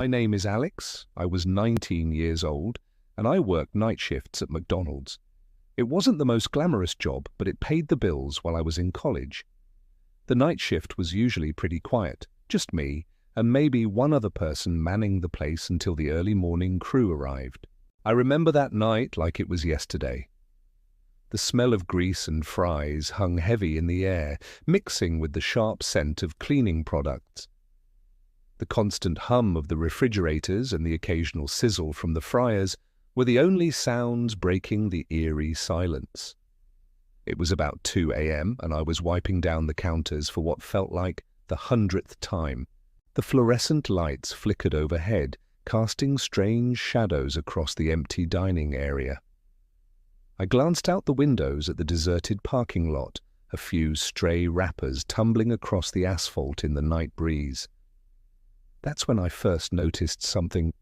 My name is Alex. I was 19 years old, and I worked night shifts at McDonald's. It wasn't the most glamorous job, but it paid the bills while I was in college. The night shift was usually pretty quiet, just me, and maybe one other person manning the place until the early morning crew arrived. I remember that night like it was yesterday. The smell of grease and fries hung heavy in the air, mixing with the sharp scent of cleaning products. The constant hum of the refrigerators and the occasional sizzle from the fryers were the only sounds breaking the eerie silence. It was about 2 a.m. and I was wiping down the counters for what felt like the 100th time. The fluorescent lights flickered overhead, casting strange shadows across the empty dining area. I glanced out the windows at the deserted parking lot, a few stray wrappers tumbling across the asphalt in the night breeze. That's when I first noticed something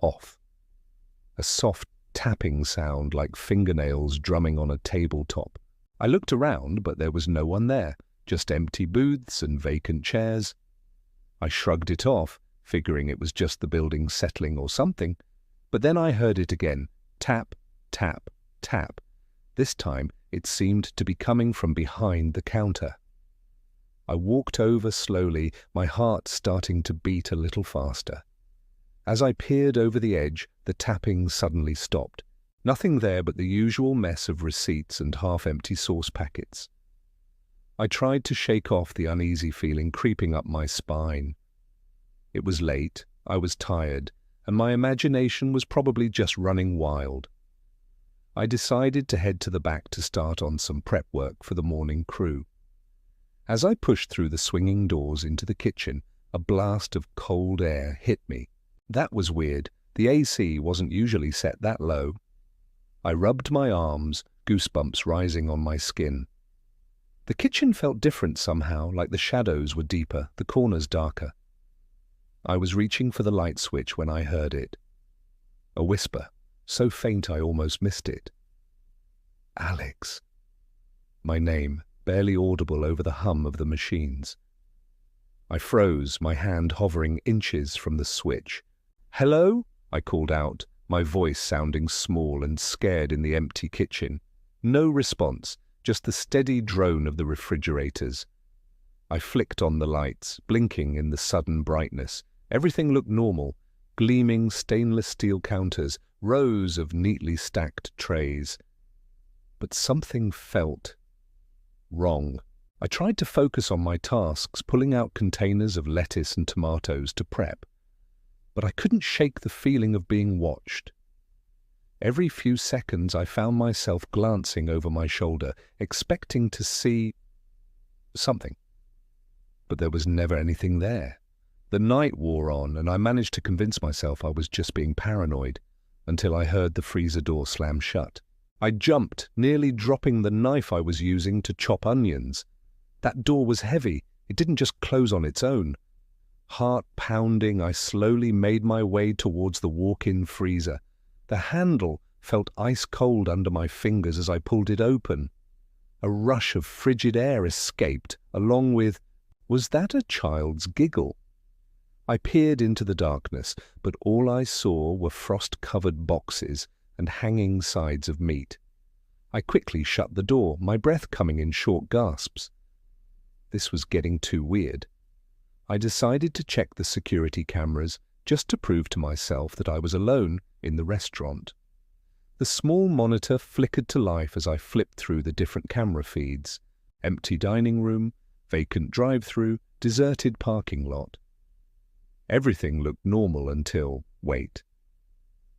off. A soft tapping sound like fingernails drumming on a tabletop. I looked around, but there was no one there, just empty booths and vacant chairs. I shrugged it off, figuring it was just the building settling or something, but then I heard it again, tap, tap, tap. This time it seemed to be coming from behind the counter. I walked over slowly, my heart starting to beat a little faster. As I peered over the edge, the tapping suddenly stopped. Nothing there but the usual mess of receipts and half-empty sauce packets. I tried to shake off the uneasy feeling creeping up my spine. It was late, I was tired, and my imagination was probably just running wild. I decided to head to the back to start on some prep work for the morning crew. As I pushed through the swinging doors into the kitchen, a blast of cold air hit me. That was weird. The AC wasn't usually set that low. I rubbed my arms, goosebumps rising on my skin. The kitchen felt different somehow, like the shadows were deeper, the corners darker. I was reaching for the light switch when I heard it. A whisper, so faint I almost missed it. Alex. My name, barely audible over the hum of the machines. I froze, my hand hovering inches from the switch. "Hello?" I called out, my voice sounding small and scared in the empty kitchen. No response, just the steady drone of the refrigerators. I flicked on the lights, blinking in the sudden brightness. Everything looked normal, gleaming stainless steel counters, rows of neatly stacked trays. But something felt wrong. I tried to focus on my tasks, pulling out containers of lettuce and tomatoes to prep. But I couldn't shake the feeling of being watched. Every few seconds I found myself glancing over my shoulder, expecting to see something. But there was never anything there. The night wore on, and I managed to convince myself I was just being paranoid, until I heard the freezer door slam shut. I jumped, nearly dropping the knife I was using to chop onions. That door was heavy. It didn't just close on its own. Heart pounding, I slowly made my way towards the walk-in freezer. The handle felt ice cold under my fingers as I pulled it open. A rush of frigid air escaped, along with, was that a child's giggle? I peered into the darkness, but all I saw were frost-covered boxes and hanging sides of meat. I quickly shut the door, my breath coming in short gasps. This was getting too weird. I decided to check the security cameras just to prove to myself that I was alone in the restaurant. The small monitor flickered to life as I flipped through the different camera feeds. Empty dining room, vacant drive-through, deserted parking lot. Everything looked normal until, wait.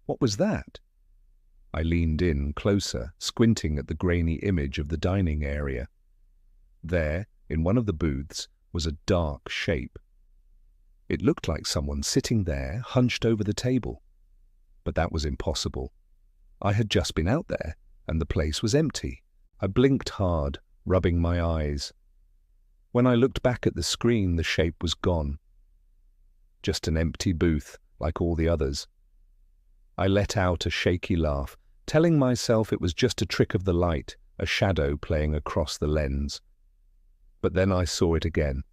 What was that? I leaned in closer, squinting at the grainy image of the dining area. There, in one of the booths, was a dark shape. It looked like someone sitting there, hunched over the table. But that was impossible. I had just been out there, and the place was empty. I blinked hard, rubbing my eyes. When I looked back at the screen, the shape was gone. Just an empty booth, like all the others. I let out a shaky laugh, telling myself it was just a trick of the light, a shadow playing across the lens. But then I saw it again,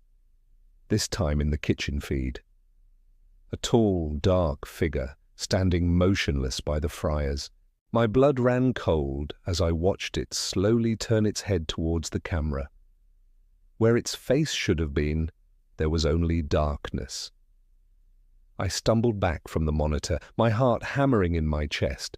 this time in the kitchen feed. a tall, dark figure standing motionless by the friars. My blood ran cold as I watched it slowly turn its head towards the camera. Where its face should have been, there was only darkness. I stumbled back from the monitor, my heart hammering in my chest.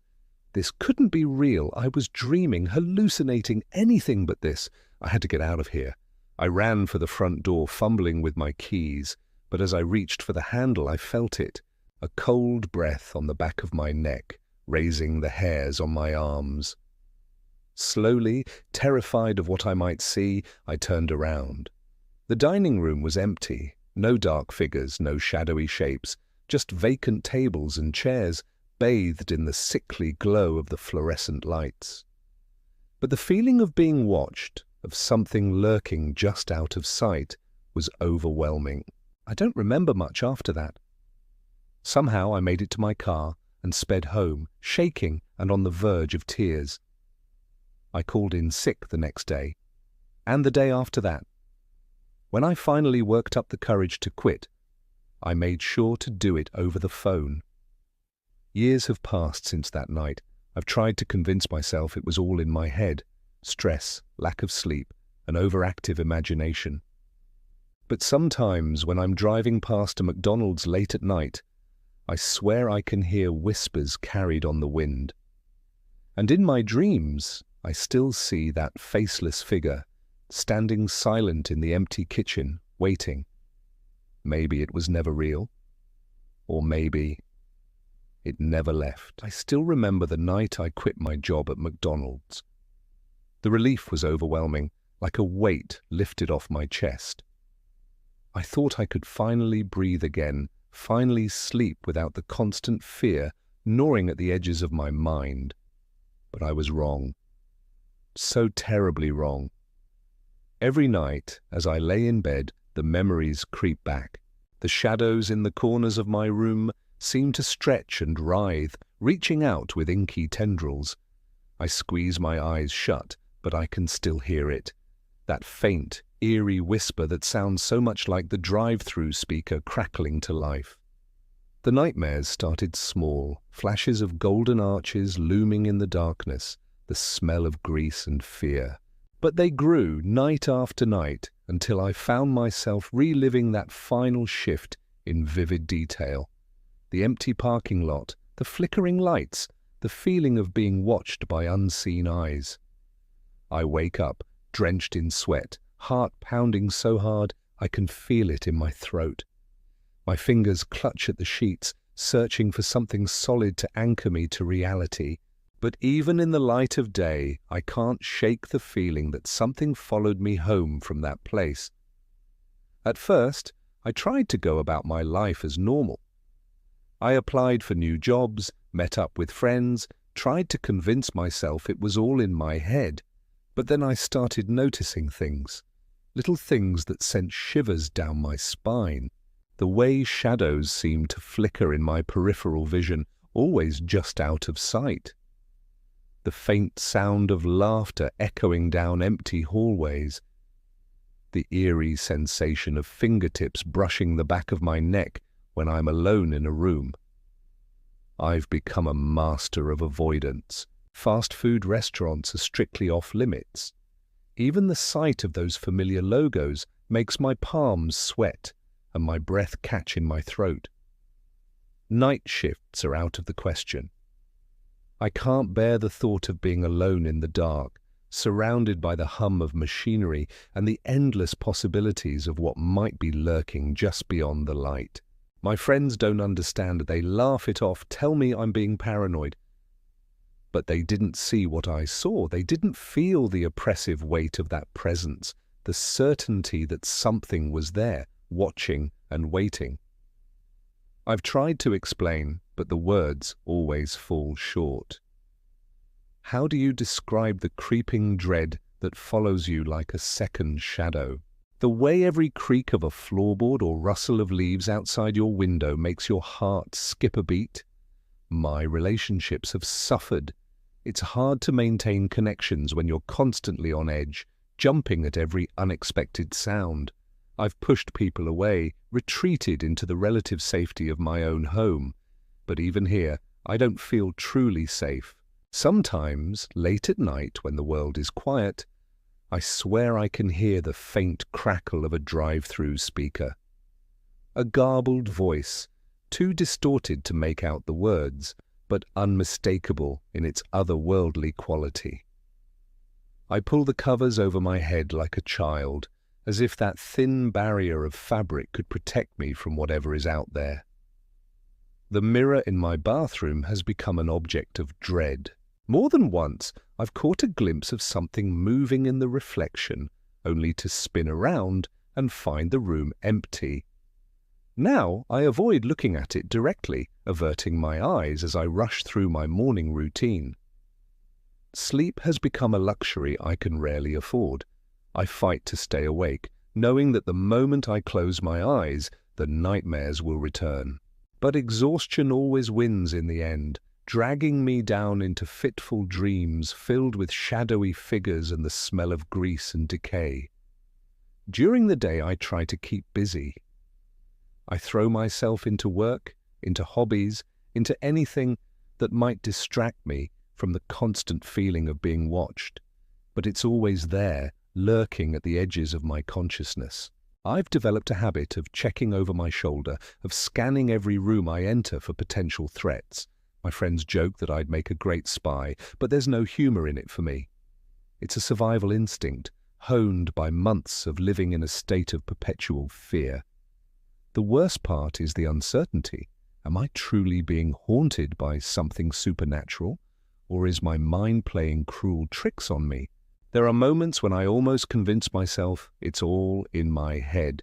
This couldn't be real. I was dreaming, hallucinating, anything but this. I had to get out of here. I ran for the front door, fumbling with my keys, but as I reached for the handle, I felt it, a cold breath on the back of my neck, raising the hairs on my arms. Slowly, terrified of what I might see, I turned around. The dining room was empty. No dark figures, no shadowy shapes, just vacant tables and chairs, bathed in the sickly glow of the fluorescent lights. But the feeling of being watched, of something lurking just out of sight, was overwhelming. I don't remember much after that. Somehow I made it to my car and sped home, shaking and on the verge of tears. I called in sick the next day, and the day after that. When I finally worked up the courage to quit, I made sure to do it over the phone. Years have passed since that night. I've tried to convince myself it was all in my head. Stress, lack of sleep, an overactive imagination. But sometimes when I'm driving past a McDonald's late at night, I swear I can hear whispers carried on the wind. And in my dreams, I still see that faceless figure, standing silent in the empty kitchen, waiting. Maybe it was never real, or maybe it never left. I still remember the night I quit my job at McDonald's. The relief was overwhelming, like a weight lifted off my chest. I thought I could finally breathe again, finally sleep without the constant fear gnawing at the edges of my mind. But I was wrong. So terribly wrong. Every night, as I lay in bed, the memories creep back. The shadows in the corners of my room seem to stretch and writhe, reaching out with inky tendrils. I squeeze my eyes shut, but I can still hear it. That faint, eerie whisper that sounds so much like the drive-through speaker crackling to life. The nightmares started small, flashes of golden arches looming in the darkness, the smell of grease and fear. But they grew night after night until I found myself reliving that final shift in vivid detail. The empty parking lot, the flickering lights, the feeling of being watched by unseen eyes. I wake up, drenched in sweat, heart pounding so hard I can feel it in my throat. My fingers clutch at the sheets, searching for something solid to anchor me to reality. But even in the light of day, I can't shake the feeling that something followed me home from that place. At first, I tried to go about my life as normal. I applied for new jobs, met up with friends, tried to convince myself it was all in my head. But then I started noticing things, little things that sent shivers down my spine. The way shadows seemed to flicker in my peripheral vision, always just out of sight. The faint sound of laughter echoing down empty hallways. The eerie sensation of fingertips brushing the back of my neck when I'm alone in a room. I've become a master of avoidance. Fast food restaurants are strictly off limits. Even the sight of those familiar logos makes my palms sweat and my breath catch in my throat. Night shifts are out of the question. I can't bear the thought of being alone in the dark, surrounded by the hum of machinery and the endless possibilities of what might be lurking just beyond the light. My friends don't understand. They laugh it off, tell me I'm being paranoid. But they didn't see what I saw. They didn't feel the oppressive weight of that presence, the certainty that something was there, watching and waiting. I've tried to explain, but the words always fall short. How do you describe the creeping dread that follows you like a second shadow? The way every creak of a floorboard or rustle of leaves outside your window makes your heart skip a beat? My relationships have suffered. It's hard to maintain connections when you're constantly on edge, jumping at every unexpected sound. I've pushed people away, retreated into the relative safety of my own home. But even here, I don't feel truly safe. Sometimes, late at night when the world is quiet, I swear I can hear the faint crackle of a drive-through speaker. A garbled voice, too distorted to make out the words, but unmistakable in its otherworldly quality. I pull the covers over my head like a child, as if that thin barrier of fabric could protect me from whatever is out there. The mirror in my bathroom has become an object of dread. More than once, I've caught a glimpse of something moving in the reflection, only to spin around and find the room empty. Now I avoid looking at it directly, averting my eyes as I rush through my morning routine. Sleep has become a luxury I can rarely afford. I fight to stay awake, knowing that the moment I close my eyes, the nightmares will return. But exhaustion always wins in the end, dragging me down into fitful dreams filled with shadowy figures and the smell of grease and decay. During the day, I try to keep busy. I throw myself into work, into hobbies, into anything that might distract me from the constant feeling of being watched. But it's always there, lurking at the edges of my consciousness. I've developed a habit of checking over my shoulder, of scanning every room I enter for potential threats. My friends joke that I'd make a great spy, but there's no humor in it for me. It's a survival instinct, honed by months of living in a state of perpetual fear. The worst part is the uncertainty. Am I truly being haunted by something supernatural, or is my mind playing cruel tricks on me? There are moments when I almost convince myself it's all in my head.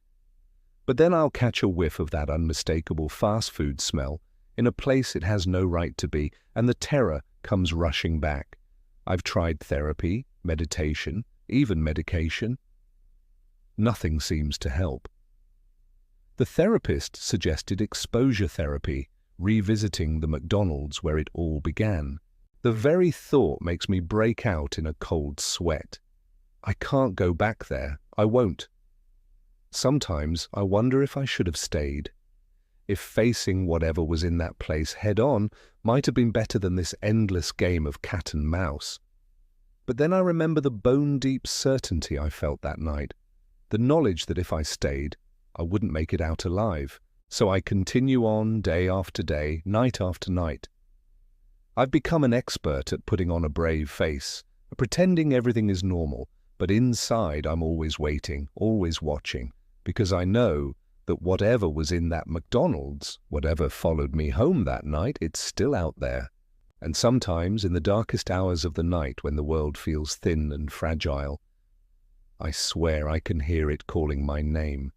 But then I'll catch a whiff of that unmistakable fast food smell in a place it has no right to be, and the terror comes rushing back. I've tried therapy, meditation, even medication. Nothing seems to help. The therapist suggested exposure therapy, revisiting the McDonald's where it all began. The very thought makes me break out in a cold sweat. I can't go back there. I won't. Sometimes I wonder if I should have stayed. If facing whatever was in that place head-on might have been better than this endless game of cat and mouse. But then I remember the bone-deep certainty I felt that night, the knowledge that if I stayed, I wouldn't make it out alive. So I continue on day after day, night after night. I've become an expert at putting on a brave face, pretending everything is normal, but inside I'm always waiting, always watching, because I know that whatever was in that McDonald's, whatever followed me home that night, it's still out there. And sometimes, in the darkest hours of the night when the world feels thin and fragile, I swear I can hear it calling my name.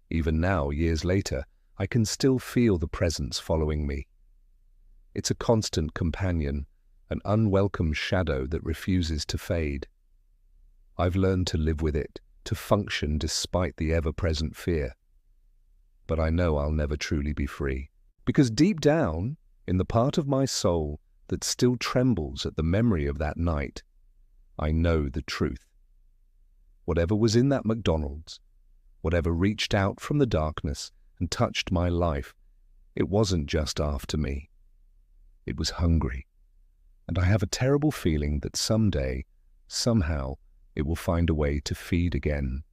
Even now, years later, I can still feel the presence following me. It's a constant companion, an unwelcome shadow that refuses to fade. I've learned to live with it, to function despite the ever-present fear. But I know I'll never truly be free, because deep down, in the part of my soul that still trembles at the memory of that night, I know the truth. Whatever was in that McDonald's, whatever reached out from the darkness and touched my life, it wasn't just after me. It was hungry, and I have a terrible feeling that someday, somehow, it will find a way to feed again.